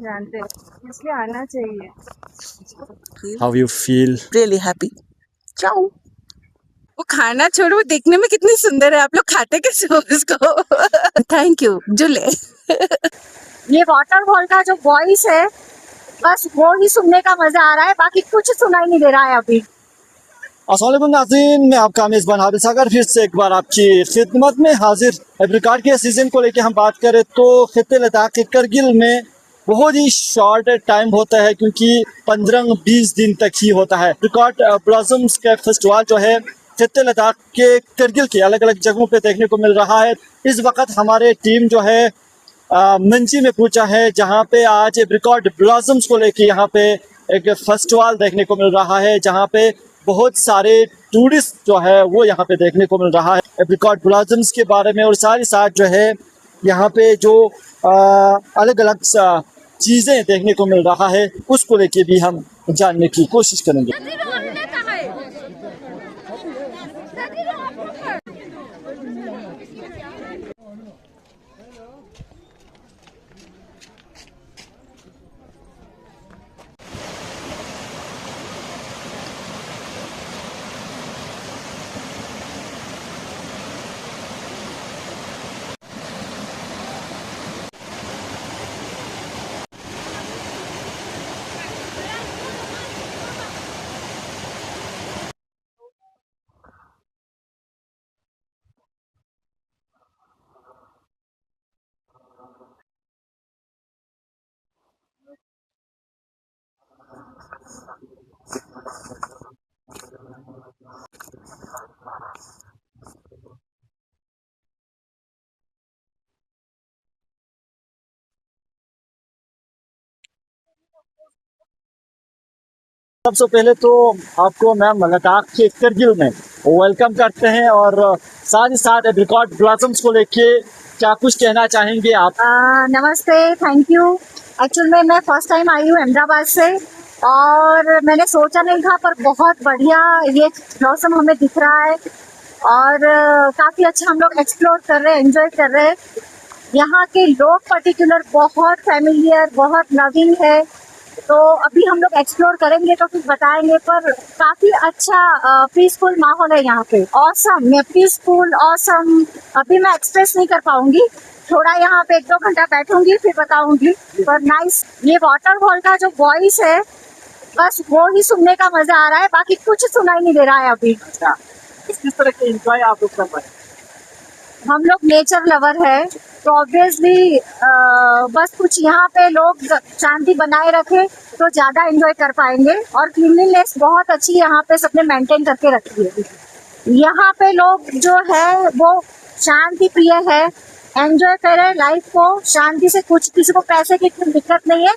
जानते हैं, इसलिए आना चाहिए। How you feel? Really happy. Ciao. वो खाना छोड़ो, वो देखने में कितनी सुंदर है। आप लोग खाते कैसे हो इसको? Thank you, Julie. ये वाटरफॉल का जो वॉइस है, बस वो ही सुनने का मजा आ रहा है, बाकी कुछ सुनाई नहीं दे रहा है अभी। अस्सलामुअलैकुम नाज़रीन, मैं आपका मेज़बान हारिस सागर फिर से एक बार आपकी खिदमत में हाजिर। एप्रिकॉट के सीज़न को लेके हम बात करें तो खित्ते लद्दाख के करगिल में बहुत ही शॉर्ट टाइम होता है, क्योंकि 15-20 दिन तक ही होता है। एप्रिकॉट ब्लॉसम्स का फेस्टिवल जो है खित्ते लद्दाख के करगिल के अलग अलग जगहों पे देखने को मिल रहा है। इस वक्त हमारे टीम जो है मंची में पहुंचा है, जहां पे आज एप्रिकॉट ब्लॉसम्स को लेके यहाँ पे एक फेस्टिवल देखने को मिल रहा है, जहां पे बहुत सारे टूरिस्ट जो है वो यहाँ पे देखने को मिल रहा है एप्रिकॉट ब्लॉसम्स के बारे में। और साथ ही साथ जो है यहाँ पे जो अलग अलग चीज़ें देखने को मिल रहा है उसको लेके भी हम जानने की कोशिश करेंगे। सबसे पहले तो आपको मैम लद्दाख के करगिल में वेलकम करते हैं, और साथ ही साथ एप्रिकॉट ब्लॉसम्स को लेके क्या कुछ कहना चाहेंगे आप? नमस्ते, थैंक यू। एक्चुअल में मैं फर्स्ट टाइम आई हूँ अहमदाबाद से, और मैंने सोचा नहीं था, पर बहुत बढ़िया ये ब्लॉसम हमें दिख रहा है, और काफ़ी अच्छा हम लोग एक्सप्लोर कर रहे हैं, एंजॉय कर रहे हैं। यहाँ के लोग पर्टिकुलर बहुत फैमिलियर, बहुत लविंग है, तो अभी हम लोग एक्सप्लोर करेंगे तो फिर बताएंगे, पर काफ़ी अच्छा पीसफुल माहौल है यहाँ पे। Awesome, peaceful, awesome. अभी मैं एक्सप्रेस नहीं कर पाऊंगी, थोड़ा यहाँ पे 1-2 घंटा बैठूंगी फिर बताऊंगी, पर नाइस। ये वाटरफॉल का जो वॉइस है, बस वो ही सुनने का मजा आ रहा है, बाकी कुछ सुनाई नहीं दे रहा है अभी। किस तरह के एंजॉय आप लोग कर पाए? हम लोग नेचर लवर है, तो ऑब्वियसली बस कुछ यहाँ पे लोग शांति बनाए रखे तो ज़्यादा एंजॉय कर पाएंगे। और क्लीनलीनेस बहुत अच्छी यहाँ पे सबने मेंटेन करके रखी है। यहाँ पे लोग जो है वो शांति प्रिय है, एंजॉय करे लाइफ को शांति से, कुछ किसी को पैसे की इतनी दिक्कत नहीं है।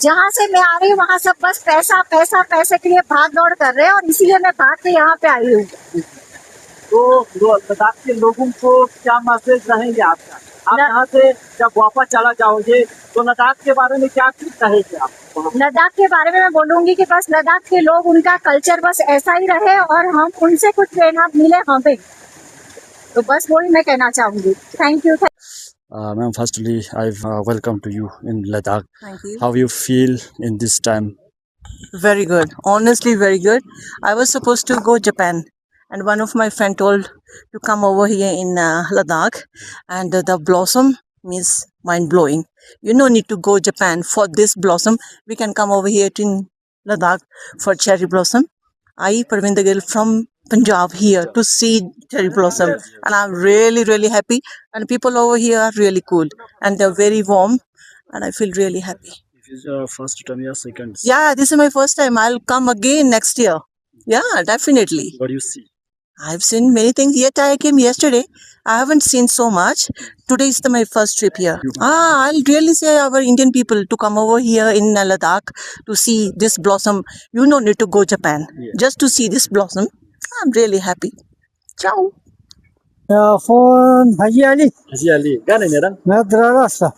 जहाँ से मैं आ रही हूँ वहाँ सब बस पैसा पैसा पैसे के लिए भाग दौड़ कर रहे हैं, और इसीलिए मैं भाग के यहाँ पे आई हूँ। तो लद्दाख के लोगों को क्या मैसेज रहेंगे आपका? आप यहाँ से जब वापस चला जाओगे तो लद्दाख के बारे में क्या कुछ कहेंगे आप? लद्दाख के बारे में मैं बोलूंगी कि बस लद्दाख के लोग, उनका कल्चर बस ऐसा ही रहे, और हम उनसे कुछ प्रेरणा मिले हमें, तो बस वही मैं कहना चाहूंगी। Thank you. Ma'am, firstly, I welcome to you in Ladakh. Thank you. How you feel in this time? Very good. Honestly, very good. I was supposed to go Japan, and one of my friend told to come over here in Ladakh, and the blossom means mind blowing. You no need to go Japan for this blossom. We can come over here to Ladakh for cherry blossom. I, Parvinder Gill from Punjab, here to see cherry blossom, and I'm really, really happy. And people over here are really cool, and they're very warm, and I feel really happy. This is your first time or second? Yeah, this is my first time. I'll come again next year. Yeah, definitely. What do you see? I've seen many things. Yet I came yesterday. I haven't seen so much. Today is my first trip here. I'll really say our Indian people to come over here in Ladakh to see this blossom. You don't need to go Japan just to see this blossom. I'm really happy. Ciao. Phone Haji Ali. Haji Ali, gana ne ran? मैं द्रासा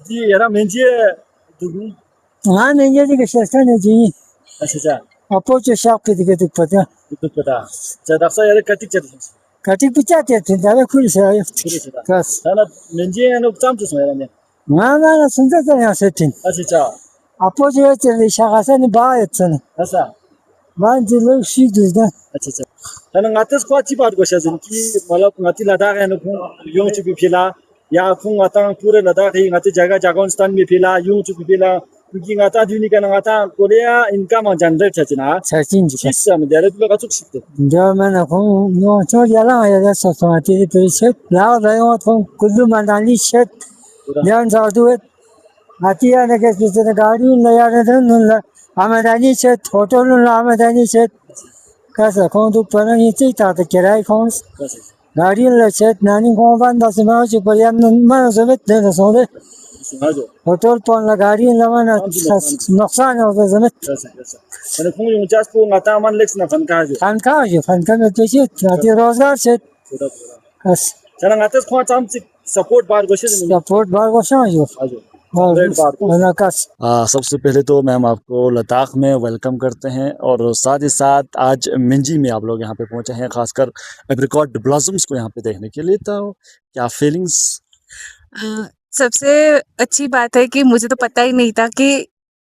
जी यारा मेंजे दुगु हाँ नहीं ये कि शेषा नहीं जी अच्छा अपो जो शाप के दिखे तो पता तो पता जदासा यार कटिक चल कटी पिचाते थे दादा खुल से आए खुले कस साला मेंजे अनु चाम तो यारा ने Mana suntetan ya setin. अच्छा Apoje yeteli şakasını bağ etsin. ऐसा Ben dilu şey düzden. अच्छा तन ngates ko अच्छी बात गोशा जिन की मतलब ngati लद्दाख है नु yung chu pila या खुंग ngata पूरे लद्दाख ही ngati जगह जागोनस्तान में pila yung chu pila क्योंकि ngata दुनी का ngata कोरिया इनका मा जनरेट छना Çekinci. चिस में दरे तो का चुक सकते Diyor bana konu yok çok yalan ya da satmati bir şey. La da yok konu kullu mandani şey. Yan zardu et. Atiya ne kesmişse gari ne yarın ne amadani şey hotelun amadani şey. Kasa konu para hiç tadı kiray konu. Gari le şey nani konu ben de sana şu parayın bana zemet ne sonra सुना जो hotel pon la gari le bana noksan oldu zemet. ऐसा तन खुंग yung jas ko ngata man lex na fan ka jo Fanka ötesi ati rozgar şey. पूरा Kas तन ngates ko cham support बात गोशा जिन support var başa yok. आजो Bana kas. सबसे पहले तो ma'am आपको लद्दाख में वेलकम करते हैं और साथ ही साथ आज मिंजी में आप लोग यहाँ पे पहुंचे हैं खासकर एप्रिकॉट ब्लॉसम्स को यहाँ पे देखने के लिए तो क्या फीलिंग्स सबसे अच्छी बात है कि मुझे तो पता ही नहीं था कि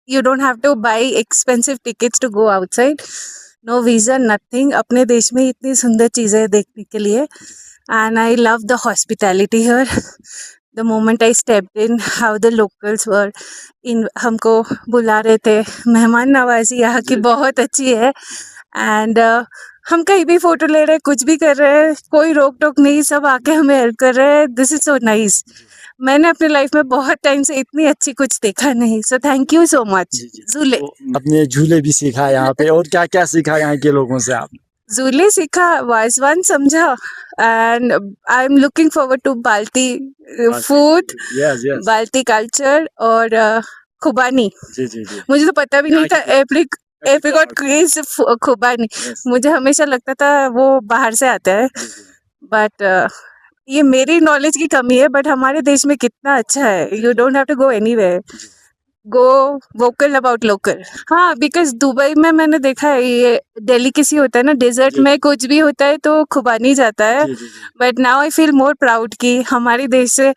you don't have to buy expensive tickets to go outside, no visa nothing. अपने देश में इतनी सुंदर चीज़ें देखने के लिए, and I love the hospitality here. The moment I stepped in, how the locals were in, हमको बुला रहे थे। मेहमान नवाजी यहाँ की बहुत अच्छी है। एंड हम कहीं भी फोटो ले रहे हैं, कुछ भी कर रहे हैं, कोई रोक टोक नहीं, सब आके हमें हेल्प कर रहे हैं। This is so nice. मैंने अपनी लाइफ में बहुत टाइम से इतनी अच्छी कुछ देखा नहीं। So thank you so much Julley. अपने झूले भी सीखा यहाँ पे और क्या क्या सीखा यहाँ के लोगों से आप जूले सीखा, वाजवान समझा, and I am looking forward to Balti food, yes yes Balti culture और खुबानी। जी जी जी मुझे तो पता भी नहीं था एप्रिकॉट क्रीज खुबानी। मुझे हमेशा लगता था वो बाहर से आता है, बट ये मेरी नॉलेज की कमी है। बट हमारे देश में कितना अच्छा है, you don't have to go anywhere, go vocal about local. हाँ, बिकॉज दुबई में मैंने देखा है ये डेलिकेसी होता है ना, डेजर्ट में कुछ भी होता है तो खुबानी जाता है। But now I feel more proud कि हमारे देश से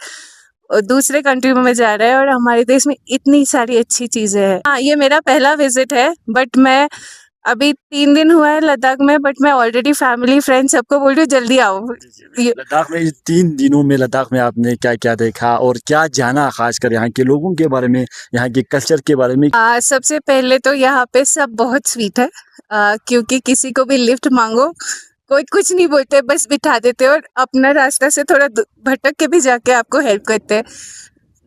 दूसरे कंट्री में जा रहा है और हमारे देश में इतनी सारी अच्छी चीज़ें हैं। हाँ, ये मेरा पहला विजिट है, बट मैं अभी 3 दिन हुआ है लद्दाख में, बट मैं ऑलरेडी फैमिली फ्रेंड्स सबको बोल रही हूँ जल्दी आओ। लद्दाख में 3 दिनों में लद्दाख में आपने क्या क्या देखा और क्या जाना खासकर यहाँ के लोगों के बारे में, यहाँ के कल्चर के बारे में सबसे पहले तो यहाँ पे सब बहुत स्वीट है, क्योंकि किसी को भी लिफ्ट मांगो कोई कुछ नहीं बोलते, बस बिठा देते और अपना रास्ता से थोड़ा भटक के भी जाके आपको हेल्प करते हैं।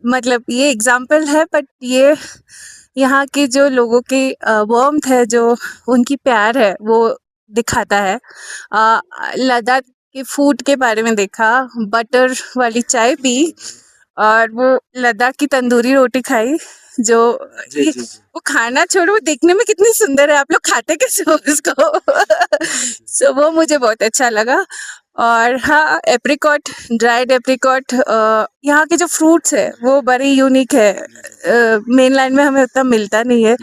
मतलब ये एग्जाम्पल है, बट ये यहाँ के जो लोगों की वार्मथ है, जो उनकी प्यार है, वो दिखाता है। लद्दाख के फूड के बारे में देखा, बटर वाली चाय पी और वो लद्दाख की तंदूरी रोटी खाई, जो वो खाना छोड़ो, वो देखने में कितनी सुंदर है। आप लोग खाते कैसे हो उसको? सो वो मुझे बहुत अच्छा लगा। और हाँ, एप्रिकॉट, ड्राइड एप्रिकॉट, यहाँ के जो फ्रूट्स है वो बड़ी यूनिक है, मेन लाइन में हमें उतना मिलता नहीं है,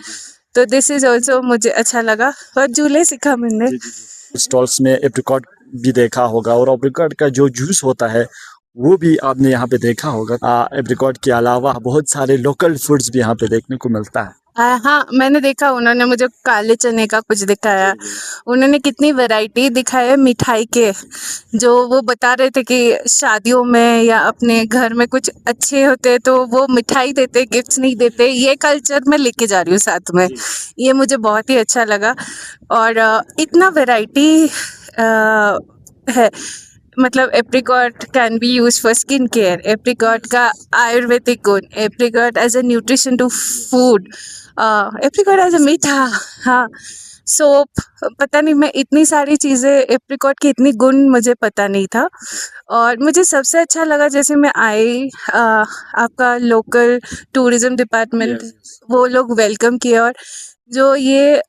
तो दिस इज ऑल्सो मुझे अच्छा लगा। और झूले सीखा मैंने। स्टॉल्स में एप्रिकॉट भी देखा होगा और एप्रिकॉट का जो जूस होता है वो भी आपने यहाँ पे देखा होगा। एप्रिकॉट के अलावा बहुत सारे लोकल फूड्स भी यहाँ पे देखने को मिलता है। हाँ, मैंने देखा, उन्होंने मुझे काले चने का कुछ दिखाया, उन्होंने कितनी वैरायटी दिखाई है मिठाई के, जो वो बता रहे थे कि शादियों में या अपने घर में कुछ अच्छे होते हैं तो वो मिठाई देते, गिफ्ट्स नहीं देते। ये कल्चर मैं लेके जा रही हूँ साथ में, ये मुझे बहुत ही अच्छा लगा। और इतना वैरायटी है, मतलब apricot can be use for skin care, apricot का आयुर्वेदिक गुण, apricot as a nutrition to food, apricot as a मीठा, हाँ, सोप, पता नहीं, मैं इतनी सारी चीज़ें, एप्रिकॉट की इतनी गुण मुझे पता नहीं था। और मुझे सबसे अच्छा लगा जैसे मैं आई, आपका लोकल टूरिज्म डिपार्टमेंट, वो लोग वेलकम किया, और जो ये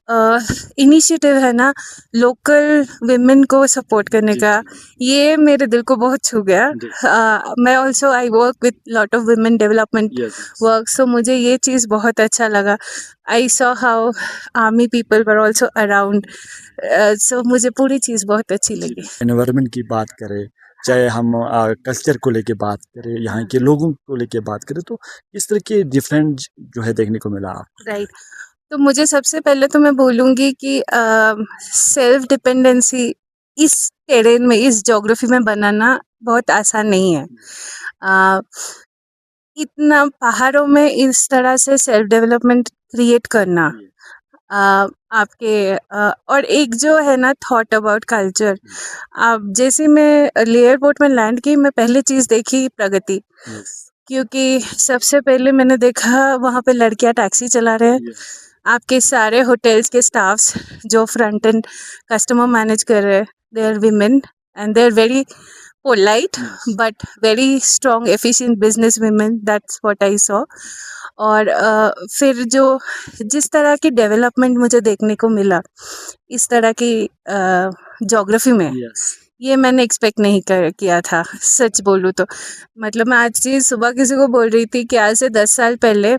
इनिशिएटिव है ना लोकल विमेन को सपोर्ट करने का, ये मेरे दिल को बहुत छू गया। मैं also I work with lot of women development work, so मुझे ये चीज़ बहुत अच्छा लगा। I saw how army people were also around, so मुझे पूरी चीज़ बहुत अच्छी लगी। एनवायरनमेंट की बात करें चाहे हम कल्चर को लेके बात करें, यहाँ के लोगों को लेके बात करें, तो इस तरह के डिफरेंट जो है देखने को मिला आप। राइट। तो मुझे सबसे पहले तो मैं बोलूँगी कि सेल्फ डिपेंडेंसी इस टेरेन में, इस ज्योग्राफी में बनाना बहुत आसान नहीं है। अ, इतना पहाड़ों में इस तरह से सेल्फ डेवलपमेंट क्रिएट करना, आपके और एक जो है ना थॉट अबाउट कल्चर। अब जैसे मैं एयरपोर्ट में लैंड की, मैं पहली चीज़ देखी प्रगति, क्योंकि सबसे पहले मैंने देखा वहाँ पे लड़कियाँ टैक्सी चला रहे हैं। आपके सारे होटल्स के स्टाफ्स जो फ्रंट एंड कस्टमर मैनेज कर रहे हैं, they are women and they are very polite but very strong efficient business women, that's what I saw. और फिर जो जिस तरह की डेवलपमेंट मुझे देखने को मिला इस तरह की ज्योग्राफी में, ये मैंने एक्सपेक्ट नहीं किया था, सच बोलूँ तो। मतलब मैं आज ही सुबह किसी को बोल रही थी कि आज से 10 साल पहले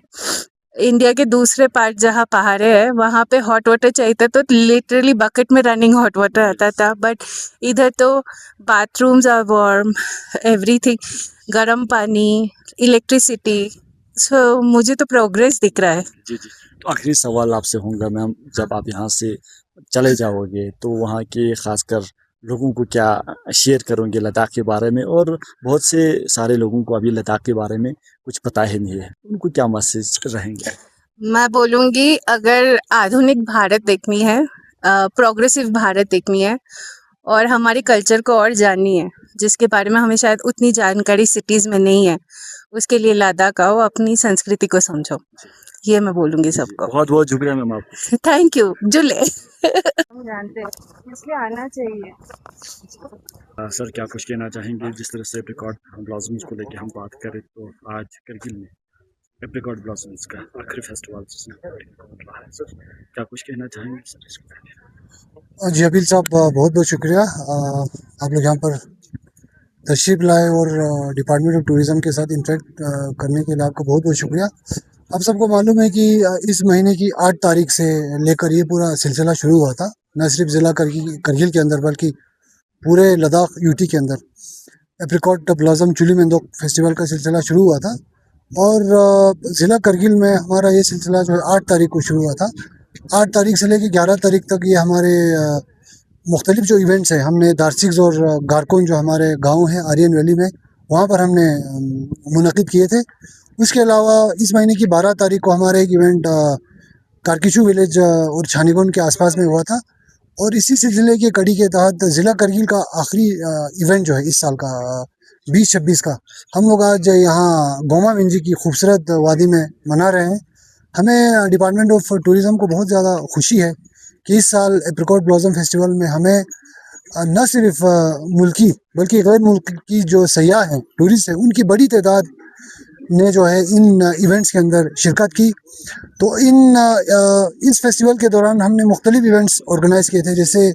इंडिया के दूसरे पार्ट जहाँ पहाड़े हैं वहाँ पे हॉट वाटर चाहिए था तो लिटरली बकेट में रनिंग हॉट वाटर आता था, बट इधर तो बाथरूम्स आर वार्म, एवरीथिंग, गर्म पानी, इलेक्ट्रिसिटी। सो मुझे तो प्रोग्रेस दिख रहा है। जी जी। तो आखिरी सवाल आपसे होगा मैम, जब आप यहाँ से चले जाओगे तो वहाँ के खासकर लोगों को क्या शेयर करोगे लद्दाख के बारे में, और बहुत से सारे लोगों को अभी लद्दाख के बारे में कुछ पता ही नहीं है, उनको क्या मैसेज रहेंगे? मैं बोलूँगी अगर आधुनिक भारत देखनी है, प्रोग्रेसिव भारत देखनी है और हमारी कल्चर को और जाननी है, जिसके बारे में हमें शायद उतनी जानकारी सिटीज़ में नहीं है, उसके लिए लद्दाख आओ, अपनी संस्कृति को समझो। ये मैं बोलूँगी सबको। बहुत बहुत शुक्रिया मैम आपको। Thank you. जुले हम जानते हैं, इसलिए आना चाहिए। सर क्या कुछ कहना चाहेंगे, जिस तरह से एप्रिकॉट ब्लॉसम्स को लेके हम बात करें तो आज करगिल में एप्रिकॉट ब्लॉसम्स का आखिरी फेस्टिवल रहा है, सर क्या कुछ कहना चाहेंगे सर इसको लेके? जी अबिल साहब, बहुत बहुत शुक्रिया। आप लोग यहाँ पर तशरीफ लाए और डिपार्टमेंट ऑफ टूरिज़्म के साथ इंटरेक्ट करने के लिए आपका बहुत बहुत शुक्रिया। आप सबको मालूम है कि इस महीने की 8 तारीख से लेकर ये पूरा सिलसिला शुरू हुआ था, न सिर्फ ज़िला करगिल के अंदर बल्कि पूरे लद्दाख यूटी के अंदर एप्रिकॉट ब्लॉसम चुलीमेंदोक फेस्टिवल का सिलसिला शुरू हुआ था। और ज़िला करगिल में हमारा ये सिलसिला जो है 8 तारीख को शुरू हुआ था। 8 तारीख से लेकर 11 तारीख तक ये हमारे मुख्तलिफ जो इवेंट्स हैं, हमने दार्सिक्स और गारकोन जो हमारे गांव हैं आर्यन वैली में, वहाँ पर हमने मुनक़िद किए थे। उसके अलावा इस महीने की 12 तारीख को हमारा एक इवेंट कारकिचू विलेज और छानीगोन के आसपास में हुआ था। और इसी सिलसिले के कड़ी के तहत ज़िला करगिल का आखिरी इवेंट जो है इस साल का 2026 का, हम लोग आज यहाँ गोमा मिंजी की खूबसूरत वादी में मना रहे हैं। हमें डिपार्टमेंट ऑफ टूरिज़्म को बहुत ज़्यादा खुशी है कि इस साल एप्रिकॉट ब्लॉसम फेस्टिवल में हमें न सिर्फ मुल्की बल्कि गैर मुल्की जो सयाह हैं, टूरिस्ट हैं, उनकी बड़ी तादाद ने जो है इन इवेंट्स के अंदर शिरकत की। तो इस फेस्टिवल के दौरान हमने मुख्तलिफ इवेंट्स ऑर्गेनाइज़ किए थे, जैसे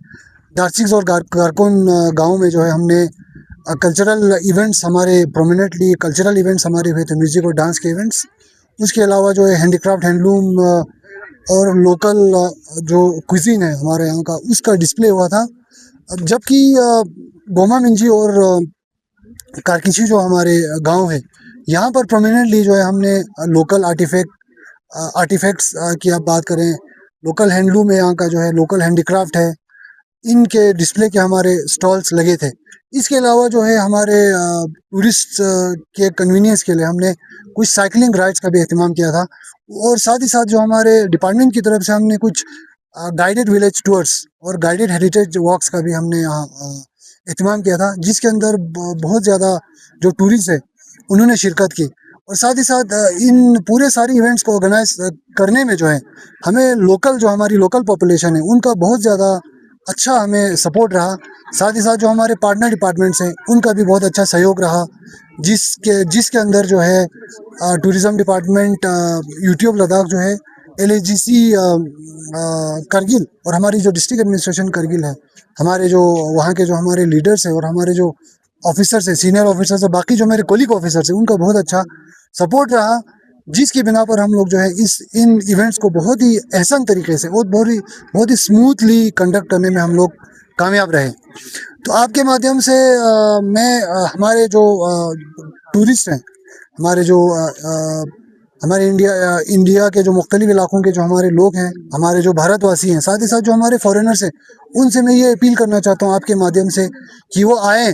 दार्सिक्स और गारकोन गाँव में जो है हमने कल्चरल इवेंट्स, हमारे प्रोमिनेंटली कल्चरल इवेंट्स हमारे हुए थे, म्यूज़िक और डांस के इवेंट्स। उसके अलावा जो है हैंडीक्राफ्ट, हैंडलूम और लोकल जो क्विज़ीन है हमारे यहाँ का, उसका डिस्प्ले हुआ था। जबकि गोमा मिंजी और कारकिचू जो हमारे गांव है, यहाँ पर प्रोमिनेंटली जो है हमने लोकल आर्टिफैक्ट्स की आप बात करें, लोकल हैंडलूम है यहाँ का, जो है लोकल हैंडीक्राफ्ट है, इनके डिस्प्ले के हमारे स्टॉल्स लगे थे। इसके अलावा जो है हमारे टूरिस्ट के कन्वीनियंस के लिए हमने कुछ साइकिलिंग राइड्स का भी एहतमाम किया था। और साथ ही साथ जो हमारे डिपार्टमेंट की तरफ से हमने कुछ गाइडेड विलेज टूर्स और गाइडेड हेरिटेज वॉक्स का भी हमने यहाँ एहतमाम किया था, जिसके अंदर बहुत ज़्यादा जो टूरिस्ट है उन्होंने शिरकत की। और साथ ही साथ इन पूरे सारी इवेंट्स को ऑर्गेनाइज करने में जो है हमें लोकल जो हमारी लोकल पॉपुलेशन है उनका बहुत ज़्यादा अच्छा हमें सपोर्ट रहा। साथ ही साथ जो हमारे पार्टनर डिपार्टमेंट्स हैं उनका भी बहुत अच्छा सहयोग रहा, जिसके अंदर जो है tourism department UT of Ladakh जो है, LAGC करगिल और हमारी जो डिस्ट्रिक्ट एडमिनिस्ट्रेशन करगिल है, हमारे जो वहाँ के जो हमारे लीडर्स हैं और हमारे जो ऑफिसर्स हैं, सीनियर ऑफिसर्स हैं, बाकी जो मेरे कोलीग ऑफिसर्स हैं, उनका बहुत अच्छा सपोर्ट रहा, जिसकी बिना पर हम लोग जो है इन इवेंट्स को बहुत ही एहसन तरीके से और बहुत ही स्मूथली कंडक्ट करने में हम लोग कामयाब रहे। तो आपके माध्यम से मैं हमारे जो टूरिस्ट हैं, हमारे जो हमारे इंडिया के जो मुख्तलिफ इलाकों के जो हमारे लोग हैं, हमारे जो भारतवासी हैं, साथ ही साथ जो हमारे फॉरेनर्स हैं, उनसे मैं ये अपील करना चाहता हूँ आपके माध्यम से कि वो आएँ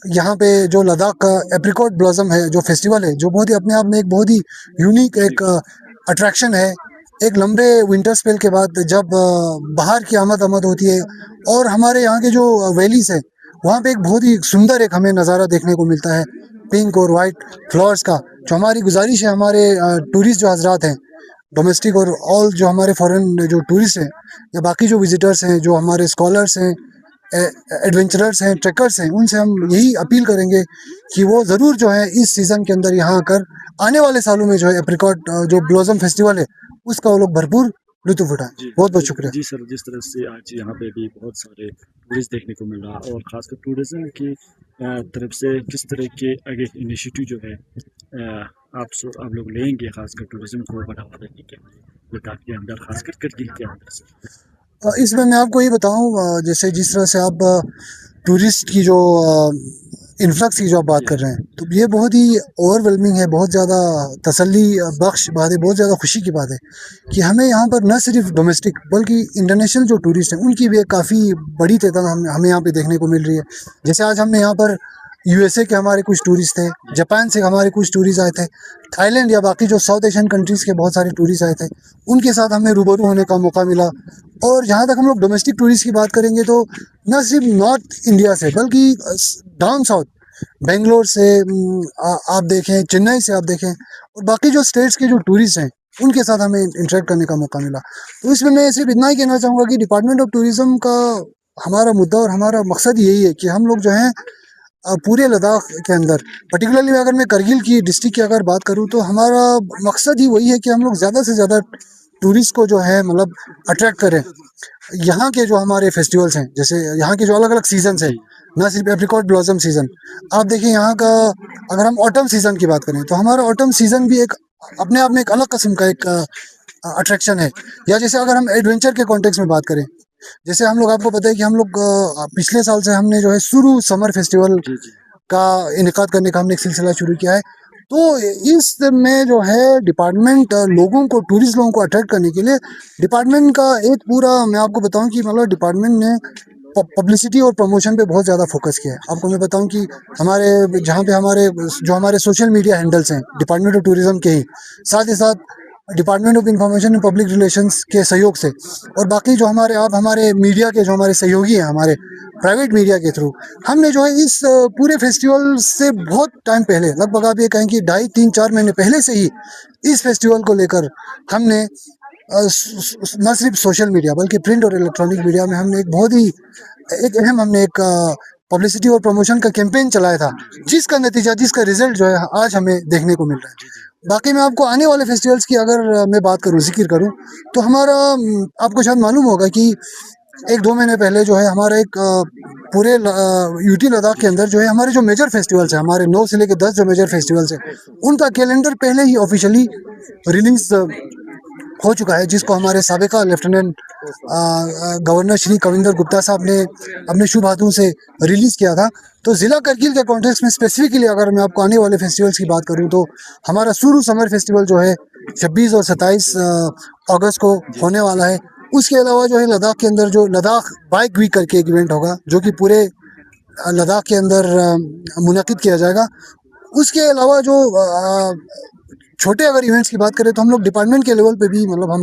यहाँ पे। जो लद्दाख का एप्रिकॉट ब्लॉसम है, जो फेस्टिवल है, जो बहुत ही अपने आप में एक बहुत ही यूनिक एक अट्रैक्शन है। एक लंबे विंटर स्पेल के बाद जब बाहर की आमद होती है और हमारे यहाँ के जो वैलीज है, वहाँ पे एक बहुत ही सुंदर एक हमें नज़ारा देखने को मिलता है पिंक और वाइट फ्लावर्स का। जो हमारी गुजारिश है हमारे टूरिस्ट जो हजरात हैं, डोमेस्टिक और ऑल जो हमारे फॉरेन जो टूरिस्ट हैं या बाकी जो विजिटर्स हैं, जो हमारे स्कॉलर्स हैं, एडवेंचरर्स हैं, ट्रैकर्स हैं, उनसे हम यही अपील करेंगे कि वो ज़रूर जो है इस सीज़न के अंदर यहाँ आकर आने वाले सालों में जो है एप्रिकॉट जो ब्लॉसम फेस्टिवल है उसका वो लोग भरपूर लुत्फ उठाएं। बहुत बहुत शुक्रिया जी सर, जिस तरह से आज यहाँ पे भी बहुत सारे टूरिस्ट देखने को मिल रहा है और ख़ासकर टूरिज़्म की तरफ से किस तरह के आगे इनिशिएटिव जो है आप लोग लेंगे खासकर टूरिज़्म को बढ़ावा देने के लिए लद्दाख के अंदर, खासकर करगिल के अंदर से। इसमें मैं आपको ये बताऊं, जैसे जिस तरह से आप टूरिस्ट की जो इन्फ्लक्स की जो आप बात कर रहे हैं, तो ये बहुत ही ओवरवेलमिंग है, बहुत ज़्यादा तसल्ली बख्श बात है, बहुत ज़्यादा खुशी की बात है कि हमें यहाँ पर न सिर्फ डोमेस्टिक बल्कि इंटरनेशनल जो टूरिस्ट हैं उनकी भी एक काफ़ी बड़ी तादाद हमें यहाँ पे देखने को मिल रही है। जैसे आज हमने यहाँ पर यूएसए के हमारे कुछ टूरिस्ट थे, जापान से हमारे कुछ टूरिस्ट आए थे, थाईलैंड या बाकी जो साउथ एशियन कंट्रीज़ के बहुत सारे टूरिस्ट आए थे, उनके साथ हमें रूबरू होने का मौका मिला। और जहाँ तक हम लोग डोमेस्टिक टूरिस्ट की बात करेंगे तो न सिर्फ नॉर्थ इंडिया से बल्कि डाउन साउथ बेंगलोर से आप देखें, चेन्नई से आप देखें और बाकी जो स्टेट्स के जो टूरिस्ट हैं उनके साथ हमें इंटरेक्ट करने का मौका मिला। तो इसमें मैं सिर्फ इतना ही कहना चाहूँगा कि डिपार्टमेंट ऑफ टूरिज़्म का हमारा मुद्दा और हमारा मकसद यही है कि हम लोग जो हैं पूरे लद्दाख के अंदर, पर्टिकुलरली अगर मैं करगिल की डिस्ट्रिक्ट की अगर बात करूँ तो हमारा मकसद ही वही है कि हम लोग ज़्यादा से ज़्यादा टूरिस्ट को जो है मतलब अट्रैक्ट करें। यहाँ के जो हमारे फेस्टिवल्स हैं, जैसे यहाँ के जो अलग अलग सीजन्स हैं, ना सिर्फ एप्रिकॉट ब्लॉसम सीज़न, आप देखिए यहाँ का अगर हम ऑटम सीज़न की बात करें तो हमारा ऑटम सीज़न भी एक अपने आप में एक अलग किस्म का एक अट्रैक्शन है। या जैसे अगर हम एडवेंचर के कॉन्टेक्स्ट में बात करें, जैसे हम लोग, आपको पता है कि हम लोग पिछले साल से हमने जो है सुरू समर फेस्टिवल का इनेकाद करने का हमने एक सिलसिला शुरू किया है। तो इस में जो है डिपार्टमेंट लोगों को, टूरिस्ट लोगों को अट्रैक्ट करने के लिए डिपार्टमेंट का एक पूरा, मैं आपको बताऊं कि मतलब डिपार्टमेंट ने पब्लिसिटी और प्रमोशन पे बहुत ज़्यादा फोकस किया है। आपको मैं बताऊं कि हमारे जहाँ पे हमारे सोशल मीडिया हैंडल्स हैं डिपार्टमेंट ऑफ टूरिज़्म के ही, साथ ही साथ department of information and public relations के सहयोग से और बाकी जो हमारे मीडिया के जो हमारे सहयोगी हैं, हमारे प्राइवेट मीडिया के थ्रू, हमने जो है इस पूरे फेस्टिवल से बहुत टाइम पहले, लगभग आप ये कहें कि 2.5-3-4 महीने पहले से ही इस फेस्टिवल को लेकर हमने न सिर्फ सोशल मीडिया बल्कि प्रिंट और इलेक्ट्रॉनिक मीडिया में हमने एक बहुत ही हमने एक पब्लिसिटी और प्रमोशन का कैंपेन चलाया था, जिसका नतीजा, जिसका रिजल्ट जो है आज हमें देखने को मिल रहा है। बाकी मैं आपको आने वाले फेस्टिवल्स की अगर मैं बात करूं, जिक्र करूं, तो हमारा, आपको शायद मालूम होगा कि 1-2 महीने पहले जो है हमारा एक पूरे यूटी लद्दाख के अंदर जो है हमारे जो मेजर फेस्टिवल्स हैं, हमारे 9 से लेकर 10 जो मेजर फेस्टिवल्स हैं, उनका कैलेंडर पहले ही ऑफिशियली रिलीज हो चुका है, जिसको हमारे साबिका लेफ्टिनेंट गवर्नर श्री कविंदर गुप्ता साहब ने अपने शुभ हाथों से रिलीज़ किया था। तो ज़िला करगिल के कॉन्टेक्स्ट में स्पेसिफिकली अगर मैं आपको आने वाले फेस्टिवल्स की बात करूं तो हमारा सुरू समर फेस्टिवल जो है 26 और 27 अगस्त को होने वाला है। उसके अलावा जो है लद्दाख के अंदर जो लद्दाख बाइक वीक करके एक इवेंट होगा, जो कि पूरे लद्दाख के अंदर मुनक़िद किया जाएगा। उसके अलावा जो छोटे अगर इवेंट्स की बात करें तो हम लोग डिपार्टमेंट के लेवल पे भी, मतलब हम